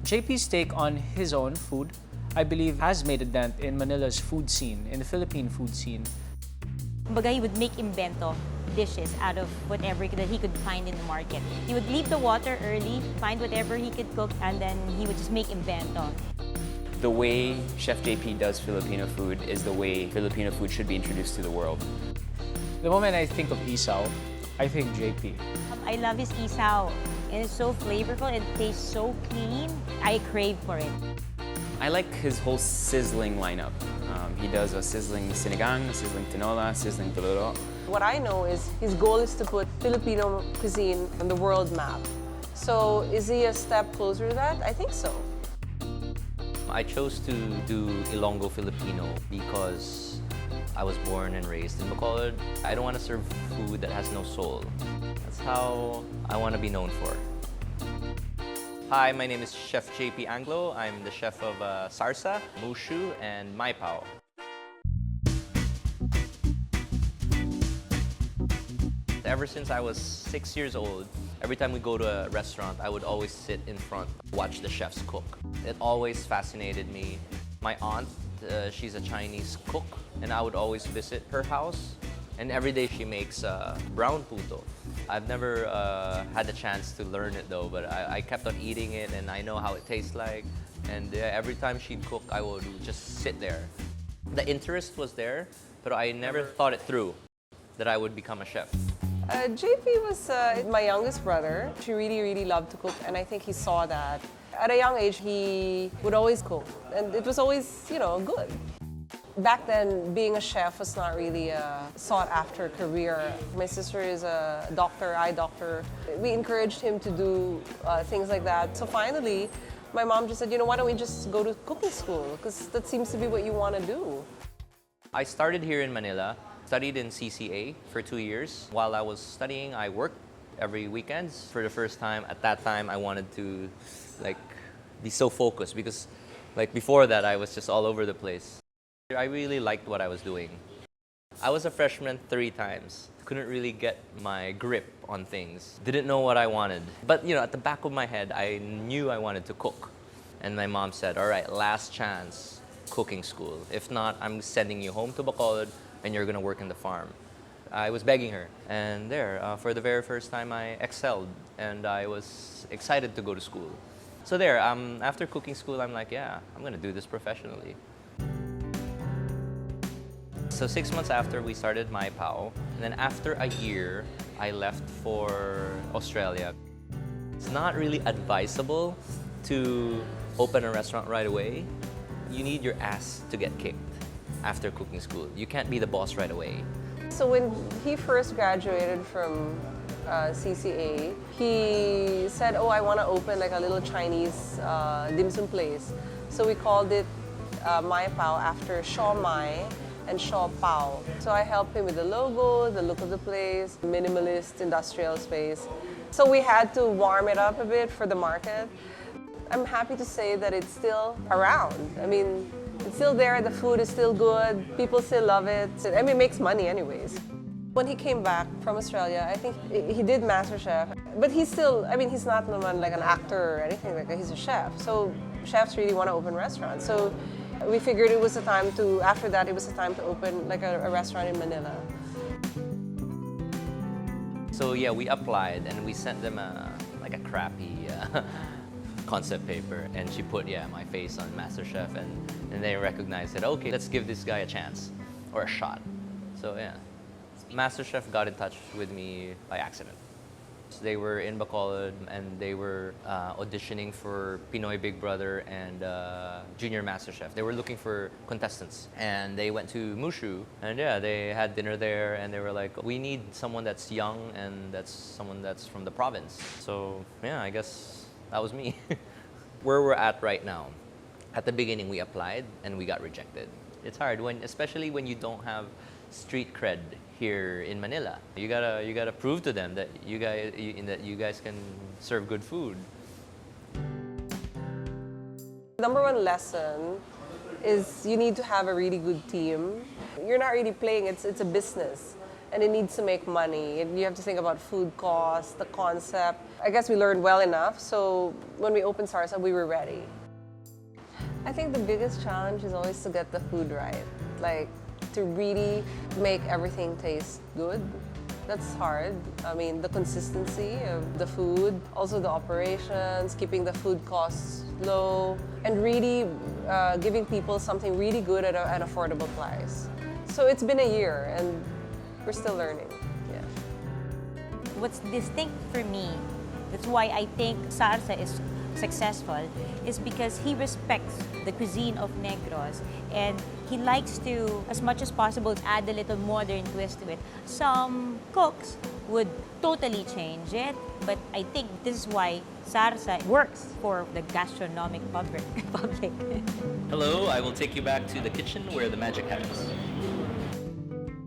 JP's take on his own food, I believe, has made a dent in Manila's food scene, in the Philippine food scene. Kumbaga, he would make invento dishes out of whatever that he could find in the market. He would leave the water early, find whatever he could cook, and then he would just make invento. The way Chef JP does Filipino food is the way Filipino food should be introduced to the world. The moment I think of isaw, I think JP. I love his isaw, and it's so flavorful, it tastes so clean. I crave for it. I like his whole sizzling lineup. He does a sizzling sinigang, sizzling tinola, sizzling tuluro. What I know is his goal is to put Filipino cuisine on the world map. So is he a step closer to that? I think so. I chose to do Ilonggo Filipino because I was born and raised in Bacolod. I don't want to serve food that has no soul. That's how I want to be known for. Hi, my name is Chef JP Anglo. I'm the chef of Sarsa, Mushu, and Maipao. Ever since I was 6 years old, every time we go to a restaurant, I would always sit in front, watch the chefs cook. It always fascinated me. My aunt, she's a Chinese cook, and I would always visit her house. And every day she makes brown puto. I've never had the chance to learn it though, but I kept on eating it and I know how it tastes like. And every time she'd cook, I would just sit there. The interest was there, but I never thought it through that I would become a chef. JP was my youngest brother. She really loved to cook, and I think he saw that. At a young age, he would always cook, and it was always, good. Back then, being a chef was not really a sought-after career. My sister is a doctor, eye doctor. We encouraged him to do things like that. So finally, my mom just said, why don't we just go to cooking school? Because that seems to be what you want to do. I started here in Manila, studied in CCA for 2 years. While I was studying, I worked every weekends. For the first time, at that time, I wanted to be so focused because before that, I was just all over the place. I really liked what I was doing. I was a freshman 3 times. Couldn't really get my grip on things. Didn't know what I wanted. But at the back of my head, I knew I wanted to cook. And my mom said, all right, last chance, cooking school. If not, I'm sending you home to Bacolod and you're gonna work in the farm. I was begging her. And for the very first time, I excelled. And I was excited to go to school. So after cooking school, I'm like, yeah, I'm gonna do this professionally. So 6 months after, we started Maipao. And then after a year, I left for Australia. It's not really advisable to open a restaurant right away. You need your ass to get kicked after cooking school. You can't be the boss right away. So when he first graduated from CCA, he said, I want to open a little Chinese dim sum place. So we called it Mai Pao after Shaw Mai and Shaw Pao. So I helped him with the logo, the look of the place, minimalist industrial space. So we had to warm it up a bit for the market. I'm happy to say that it's still around. I mean, it's still there, the food is still good, people still love it. I mean, it makes money anyways. When he came back from Australia, I think he did MasterChef, but he's still, he's not like an actor or anything like that, he's a chef. So chefs really want to open restaurants. So we figured it was a time to, after that, it was a time to open a restaurant in Manila. So yeah, we applied and we sent them a crappy concept paper, and she put my face on MasterChef, and they recognized it. Okay, let's give this guy a chance or a shot. So yeah, MasterChef got in touch with me by accident. So they were in Bacolod and they were auditioning for Pinoy Big Brother and Junior MasterChef. They were looking for contestants, and they went to Mushu, and they had dinner there, and they were like, we need someone that's young and that's someone that's from the province. So yeah, I guess that was me. Where we're at right now, at the beginning we applied and we got rejected. It's hard, especially when you don't have street cred here in Manila. You gotta prove to them that you guys can serve good food. Number one lesson is you need to have a really good team. You're not really playing, it's a business, and it needs to make money. And you have to think about food costs, the concept. I guess we learned well enough, so when we opened Sarsa, we were ready. I think the biggest challenge is always to get the food right. Like, to really make everything taste good. That's hard. I mean, the consistency of the food, also the operations, keeping the food costs low, and really giving people something really good at an affordable price. So it's been a year, and we're still learning. Yeah. What's distinct for me, that's why I think Sarsa is successful, is because he respects the cuisine of Negros and he likes to, as much as possible, add a little modern twist to it. Some cooks would totally change it, but I think this is why Sarsa works for the gastronomic public. Hello, I will take you back to the kitchen where the magic happens.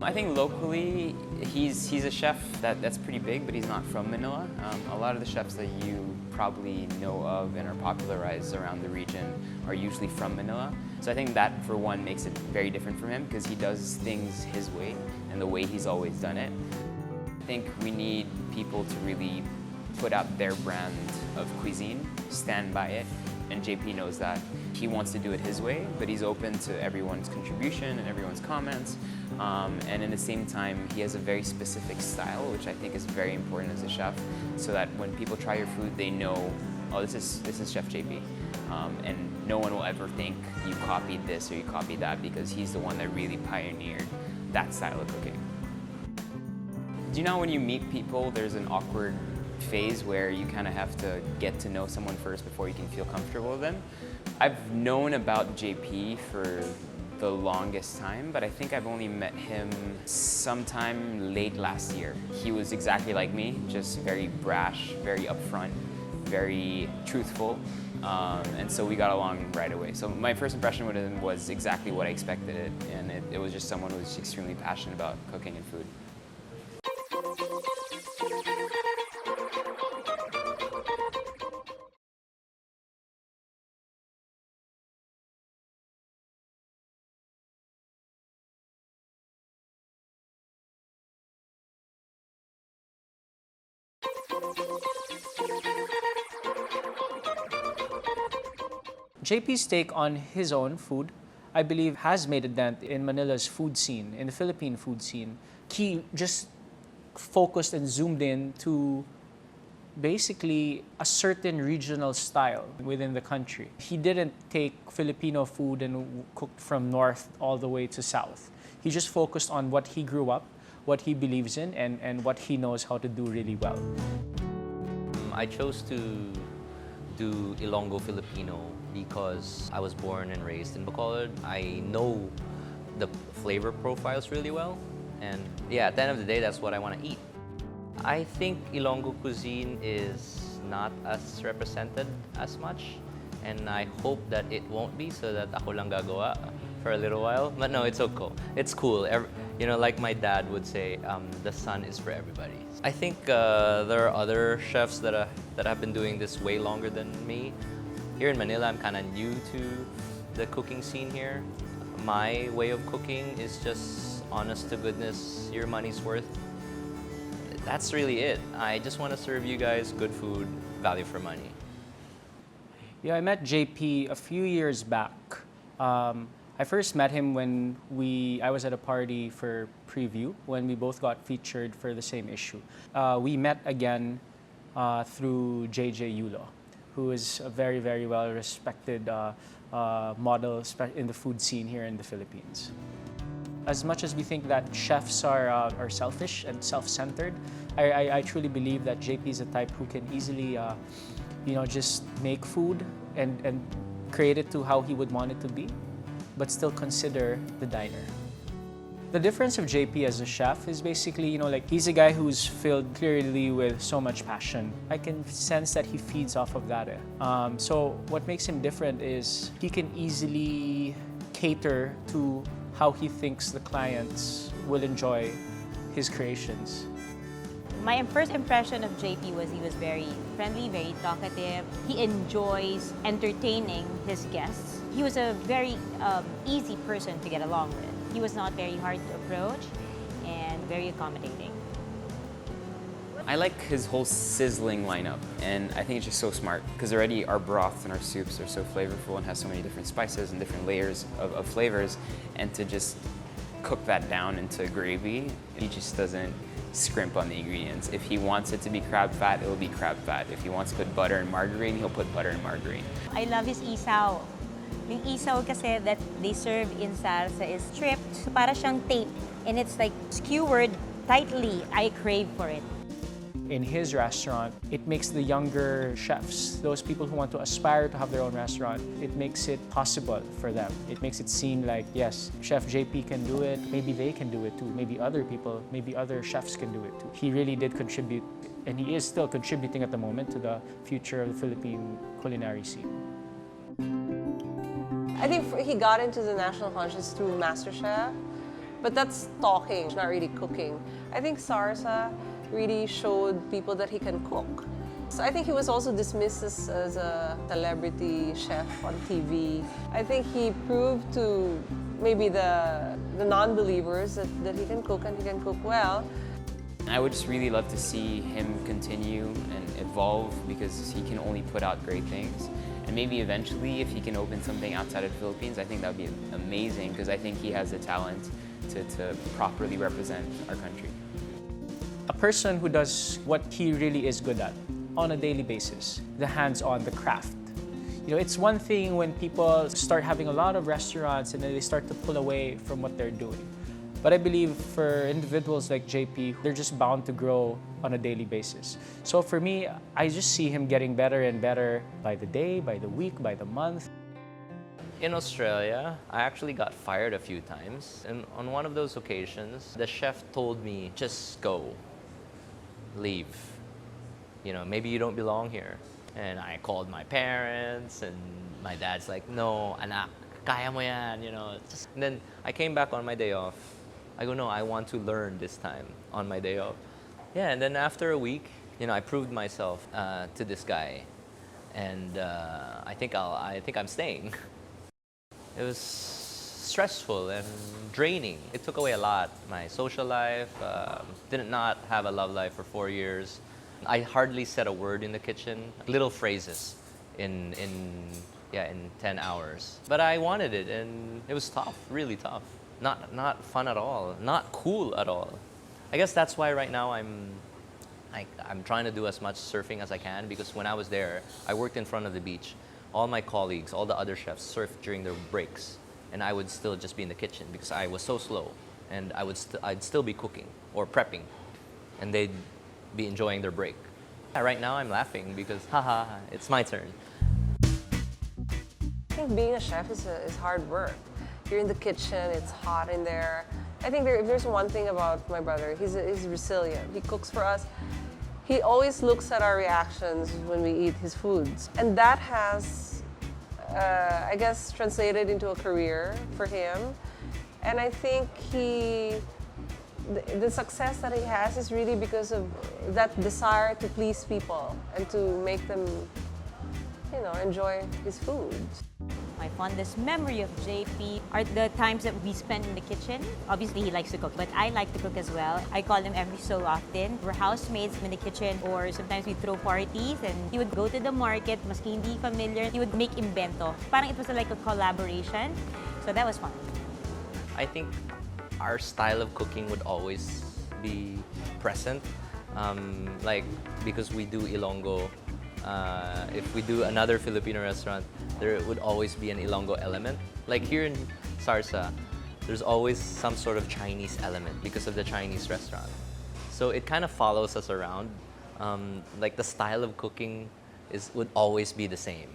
I think locally, he's a chef that's pretty big, but he's not from Manila. A lot of the chefs that you probably know of and are popularized around the region are usually from Manila. So I think that, for one, makes it very different from him because he does things his way and the way he's always done it. I think we need people to really put out their brand of cuisine, stand by it, and JP knows that. He wants to do it his way, but he's open to everyone's contribution and everyone's comments. And in the same time, he has a very specific style, which I think is very important as a chef, so that when people try your food, they know, oh, this is Chef JP. And no one will ever think you copied this or you copied that because he's the one that really pioneered that style of cooking. Do you know when you meet people, there's an awkward phase where you kind of have to get to know someone first before you can feel comfortable with them? I've known about JP for the longest time, but I think I've only met him sometime late last year. He was exactly like me, just very brash, very upfront, very truthful, and so we got along right away. So my first impression with him was exactly what I expected, and it was just someone who was extremely passionate about cooking and food. JP's take on his own food, I believe, has made a dent in Manila's food scene, in the Philippine food scene. He just focused and zoomed in to basically a certain regional style within the country. He didn't take Filipino food and cooked from north all the way to south. He just focused on what he grew up, what he believes in, and what he knows how to do really well. I chose to do Ilonggo Filipino because I was born and raised in Bacolod. I know the flavor profiles really well, and yeah, at the end of the day, that's what I want to eat. I think Ilonggo cuisine is not as represented as much, and I hope that it won't be, so that ako lang gagawa for a little while. But no, it's okay. It's cool. You know, like my dad would say, the sun is for everybody. I think there are other chefs that have been doing this way longer than me. Here in Manila, I'm kind of new to the cooking scene here. My way of cooking is just honest to goodness, your money's worth. That's really it. I just want to serve you guys good food, value for money. Yeah, I met JP a few years back. I first met him when I was at a party for Preview, when we both got featured for the same issue. We met again through JJ Yulo, who is a very, very well-respected model in the food scene here in the Philippines. As much as we think that chefs are selfish and self-centered, I truly believe that JP is a type who can easily, just make food and create it to how he would want it to be, but still consider the diner. The difference of JP as a chef is basically, he's a guy who's filled clearly with so much passion. I can sense that he feeds off of that. So what makes him different is he can easily cater to how he thinks the clients will enjoy his creations. My first impression of JP was he was very friendly, very talkative. He enjoys entertaining his guests. He was a very easy person to get along with. He was not very hard to approach and very accommodating. I like his whole sizzling lineup, and I think it's just so smart because already our broths and our soups are so flavorful and has so many different spices and different layers of flavors, and to just cook that down into gravy, he just doesn't scrimp on the ingredients. If he wants it to be crab fat, it'll be crab fat. If he wants to put butter and margarine, he'll put butter and margarine. I love his isaw. Yung isaw kasi that they serve in Sarsa is stripped. So para siyang tape, and it's like skewered tightly. I crave for it. In his restaurant, it makes the younger chefs, those people who want to aspire to have their own restaurant, it makes it possible for them. It makes it seem like, yes, Chef JP can do it, maybe they can do it too, maybe other people, maybe other chefs can do it too. He really did contribute, and he is still contributing at the moment to the future of the Philippine culinary scene. I think he got into the national conscious through MasterChef, but that's talking, not really cooking. I think Sarsa really showed people that he can cook. So I think he was also dismissed as a celebrity chef on TV. I think he proved to maybe the non-believers that he can cook and he can cook well. I would just really love to see him continue and evolve because he can only put out great things. And maybe eventually, if he can open something outside of the Philippines, I think that would be amazing because I think he has the talent to properly represent our country. A person who does what he really is good at on a daily basis, the hands-on, the craft. You know, it's one thing when people start having a lot of restaurants and then they start to pull away from what they're doing. But I believe for individuals like JP, they're just bound to grow on a daily basis. So for me, I just see him getting better and better by the day, by the week, by the month. In Australia, I actually got fired a few times. And on one of those occasions, the chef told me, just go, leave. You know, maybe you don't belong here. And I called my parents, and my dad's like, no, anak, kaya mo yan, you know. And then I came back on my day off. I go, no, I want to learn this time on my day off. Yeah, and then after a week, you know, I proved myself to this guy. And I think I'm staying. It was stressful and draining. It took away a lot. My social life, did not have a love life for 4 years. I hardly said a word in the kitchen, little phrases in 10 hours. But I wanted it, and it was tough, really tough. Not fun at all, not cool at all. I guess that's why right now I'm trying to do as much surfing as I can, because when I was there, I worked in front of the beach. All my colleagues, all the other chefs surfed during their breaks, and I would still just be in the kitchen because I was so slow, and I'd still be cooking or prepping, and they'd be enjoying their break. Right now I'm laughing because haha, it's my turn. I think being a chef is hard work. You're in the kitchen, it's hot in there. I think if there's one thing about my brother, he's resilient. He cooks for us. He always looks at our reactions when we eat his foods. And that has, I guess, translated into a career for him. And I think the success that he has is really because of that desire to please people and to make them, you know, enjoy his food. My fondest memory of JP are the times that we spend in the kitchen. Obviously, he likes to cook, but I like to cook as well. I call him every so often. We're housemates in the kitchen, or sometimes we throw parties, and he would go to the market, maski hindi familiar, he would make invento. Parang it was like a collaboration, so that was fun. I think our style of cooking would always be present, like because we do Ilonggo. If we do another Filipino restaurant, there would always be an Ilonggo element. Like here in Sarsa, there's always some sort of Chinese element because of the Chinese restaurant. So it kind of follows us around. Like the style of cooking would always be the same.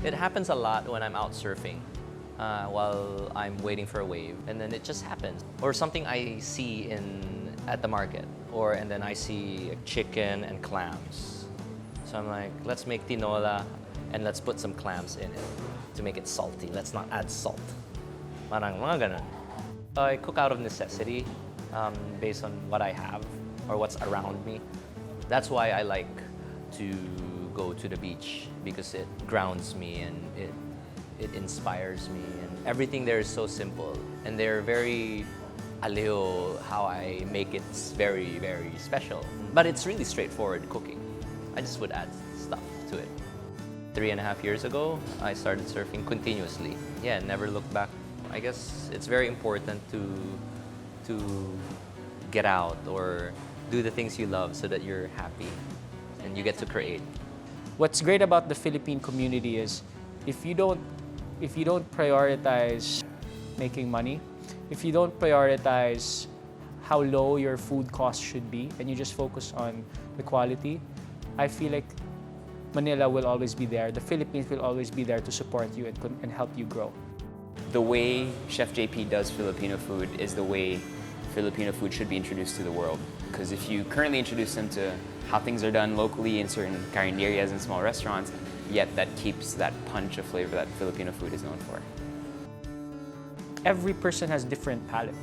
It happens a lot when I'm out surfing while I'm waiting for a wave, and then it just happens. Or something I see at the market, and then I see chicken and clams. So I'm like, let's make tinola and let's put some clams in it to make it salty. Let's not add salt. Parang mga ganun. I cook out of necessity based on what I have or what's around me. That's why I like to go to the beach because it grounds me and it inspires me. And everything there is so simple. And they're very aliho how I make it very, very special. But it's really straightforward cooking. I just would add stuff to it. 3.5 years ago, I started surfing continuously. Yeah, never looked back. I guess it's very important to get out or do the things you love so that you're happy and you get to create. What's great about the Philippine community is if you don't prioritize making money, if you don't prioritize how low your food costs should be, and you just focus on the quality, I feel like Manila will always be there. The Philippines will always be there to support you and help you grow. The way Chef JP does Filipino food is the way Filipino food should be introduced to the world. Because if you currently introduce them to how things are done locally in certain carinderias and small restaurants, yet that keeps that punch of flavor that Filipino food is known for. Every person has different palate.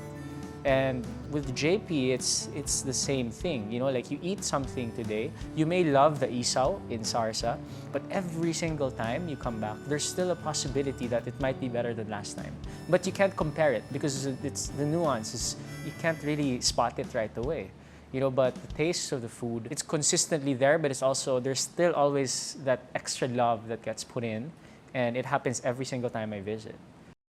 And with JP, it's the same thing. You know, like you eat something today, you may love the isaw in Sarsa, but every single time you come back, there's still a possibility that it might be better than last time. But you can't compare it because it's the nuances. You can't really spot it right away. You know, but the taste of the food, it's consistently there, but it's also, there's still always that extra love that gets put in, and it happens every single time I visit.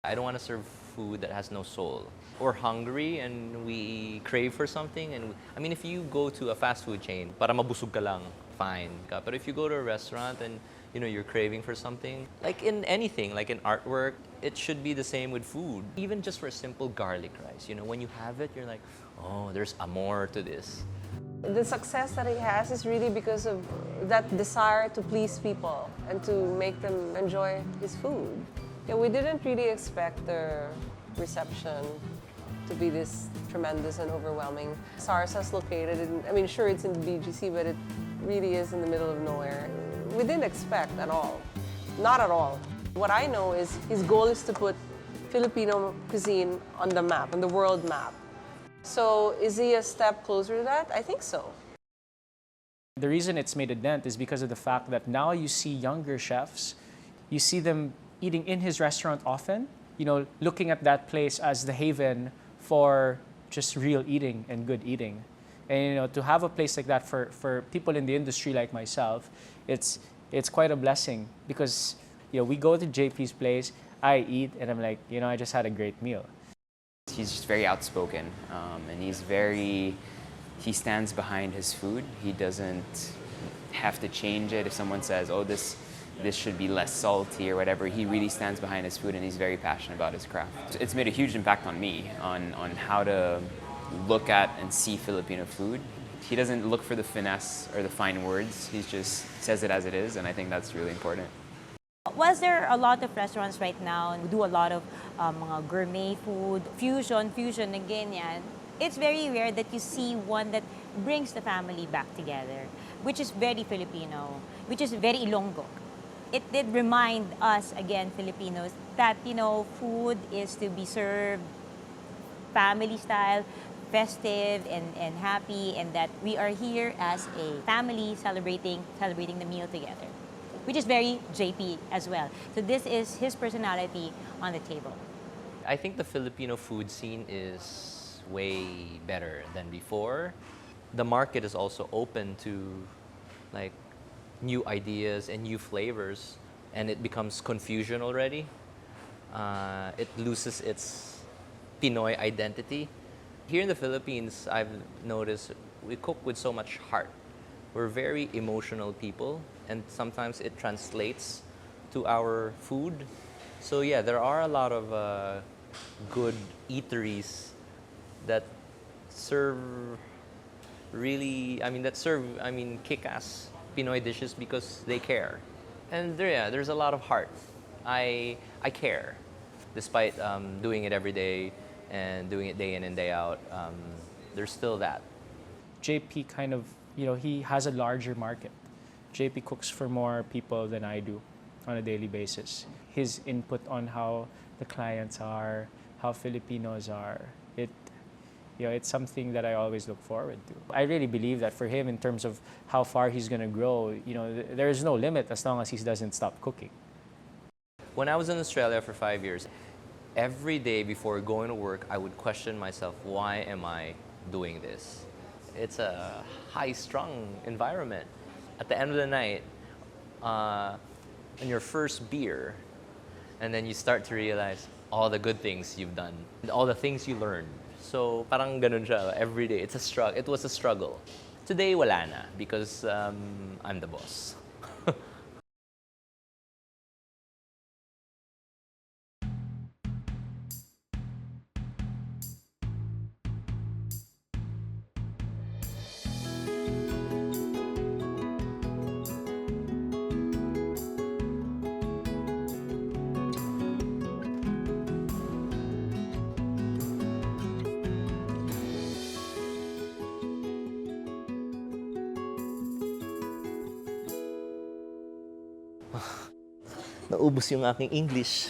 I don't want to serve food that has no soul. We're hungry and we crave for something. And I mean, if you go to a fast food chain, para mabusog ka lang, fine. But if you go to a restaurant and you're craving for something, like in anything, like in artwork, it should be the same with food. Even just for a simple garlic rice, when you have it, you're like, oh, there's amor to this. The success that he has is really because of that desire to please people and to make them enjoy his food. Yeah, we didn't really expect the reception to be this tremendous and overwhelming. Sarsa's located in, sure it's in the BGC, but it really is in the middle of nowhere. We didn't expect at all. Not at all. What I know is his goal is to put Filipino cuisine on the map, on the world map. So is he a step closer to that? I think so. The reason it's made a dent is because of the fact that now you see younger chefs, you see them eating in his restaurant often, looking at that place as the haven for just real eating and good eating. And to have a place like that for people in the industry like myself, it's quite a blessing because we go to JP's place, I eat, and I'm like, I just had a great meal. He's just very outspoken, and he stands behind his food. He doesn't have to change it if someone says, oh, this should be less salty or whatever. He really stands behind his food and he's very passionate about his craft. It's made a huge impact on me, on how to look at and see Filipino food. He doesn't look for the finesse or the fine words. He just says it as it is, and I think that's really important. Was there a lot of restaurants right now who do a lot of mga gourmet food, fusion na ganyan? It's very rare that you see one that brings the family back together, which is very Filipino, which is very Ilonggo. It did remind us, again, Filipinos, that, food is to be served family style, festive and happy, and that we are here as a family celebrating the meal together, which is very JP as well. So this is his personality on the table. I think the Filipino food scene is way better than before. The market is also open to new ideas and new flavors, and it becomes confusion already. It loses its Pinoy identity. Here in the Philippines, I've noticed we cook with so much heart. We're very emotional people, and sometimes it translates to our food. So yeah, there are a lot of good eateries that serve kick-ass Pinoy dishes because they care. And there's a lot of heart. I care. Despite doing it every day and doing it day in and day out, there's still that. JP kind of, he has a larger market. JP cooks for more people than I do. on a daily basis. His input on how the clients are, how Filipinos are, it's something that I always look forward to. I really believe that for him, in terms of how far he's going to grow, there is no limit as long as he doesn't stop cooking. When I was in Australia for 5 years, every day before going to work, I would question myself, why am I doing this? It's a high-strung environment. At the end of the night, on your first beer, and then you start to realize all the good things you've done, all the things you learned. So parang ganun siya every day. It was a struggle. Today, wala na, because I'm the boss. Naubos yung aking English.